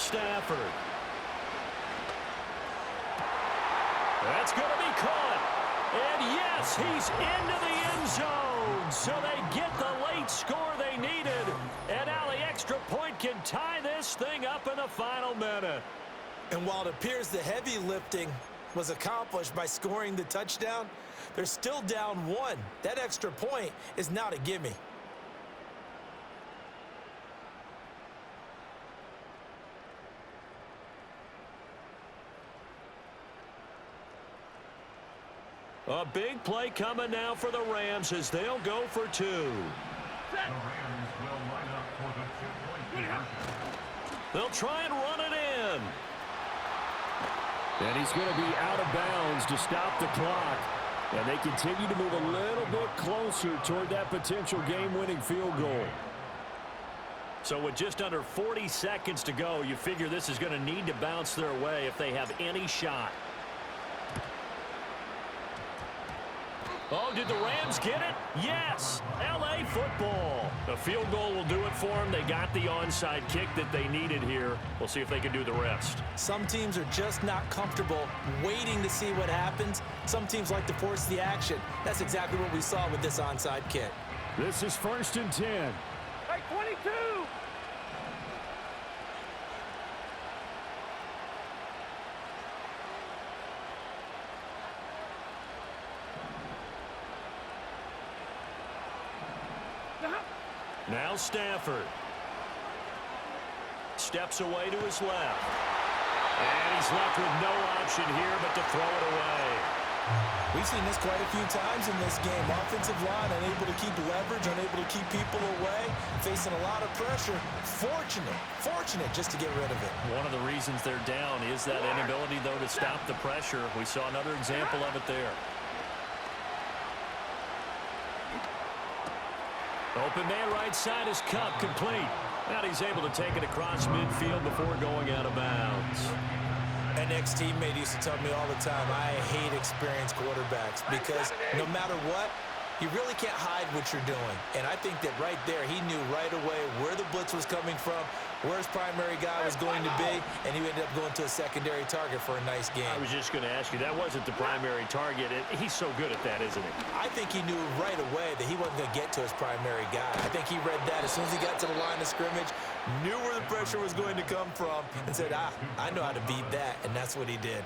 Stafford. That's going to be caught. And yes, he's into the end zone. So they get the late score they needed. And now the extra point can tie this thing up in the final minute. And while it appears the heavy lifting was accomplished by scoring the touchdown, they're still down one. That extra point is not a gimme. A big play coming now for the Rams as they'll go for two. The Rams will line up for the two-point conversion. They'll try and run it in. And he's going to be out of bounds to stop the clock. And they continue to move a little bit closer toward that potential game-winning field goal. So with just under 40 seconds to go, you figure this is going to need to bounce their way if they have any shot. Oh, did the Rams get it? Yes! L.A. football. The field goal will do it for them. They got the onside kick that they needed here. We'll see if they can do the rest. Some teams are just not comfortable waiting to see what happens. Some teams like to force the action. That's exactly what we saw with this onside kick. This is 1st and 10. Hey, 22! Now Stafford. Steps away to his left. And he's left with no option here but to throw it away. We've seen this quite a few times in this game. Offensive line unable to keep leverage, unable to keep people away, facing a lot of pressure. Fortunate just to get rid of it. One of the reasons they're down is that inability, though, to stop the pressure. We saw another example of it there. Open man right side is Cup, complete. And he's able to take it across midfield before going out of bounds. An ex-teammate used to tell me all the time, I hate experienced quarterbacks because no matter what, you really can't hide what you're doing. And I think that right there, he knew right away where the blitz was coming from, where his primary guy was going to be, and he ended up going to a secondary target for a nice game. I was just going to ask you, that wasn't the primary target. He's so good at that, isn't he? I think he knew right away that he wasn't going to get to his primary guy. I think he read that as soon as he got to the line of scrimmage, knew where the pressure was going to come from, and said, I know how to beat that, and that's what he did.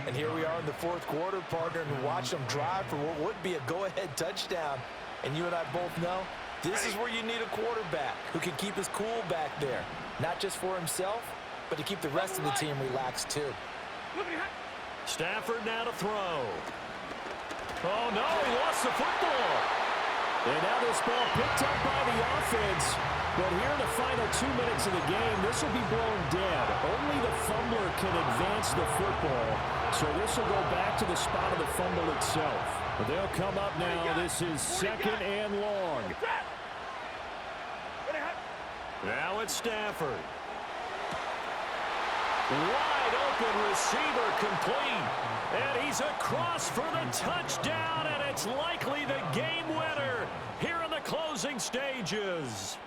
And here we are in the fourth quarter, partner, and watch them drive for what would be a go-ahead touchdown. And you and I both know this is where you need a quarterback who can keep his cool back there, not just for himself, but to keep the rest of the team relaxed too. Stafford now to throw. Oh, no, he lost the football. And now this ball picked up by the offense. But here in the final 2 minutes of the game, this will be blown dead. Only the fumbler can advance the football. So this will go back to the spot of the fumble itself. But they'll come up now. This is 2nd and long. Now it's Stafford. Wide open receiver complete. And he's across for the touchdown, and it's likely the game winner here in the closing stages.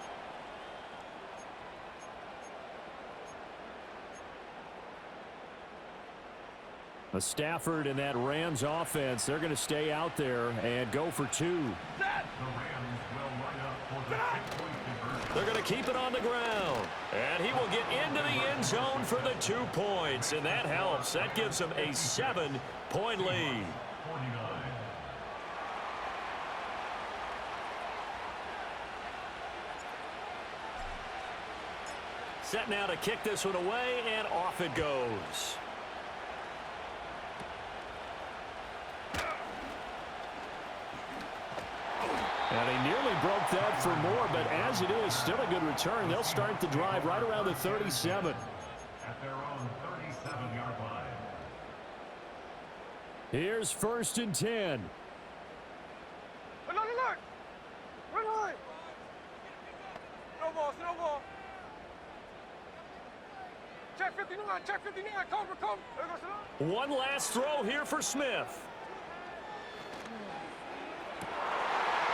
A Stafford and that Rams offense, they're going to stay out there and go for two. The Rams will line up for the two-point conversion. They're going to keep it on the ground. And he will get into the end zone for the 2 points. And that helps. That gives him a 7-point lead. 49. Set now to kick this one away, and off it goes. And he nearly broke that for more, but as it is, still a good return. They'll start the drive right around the 37. At their own 37-yard line. Here's 1st and 10. Alert! Run high! No ball. Check 59, come. One last throw here for Smith.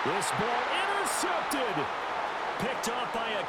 This ball intercepted. Picked off by a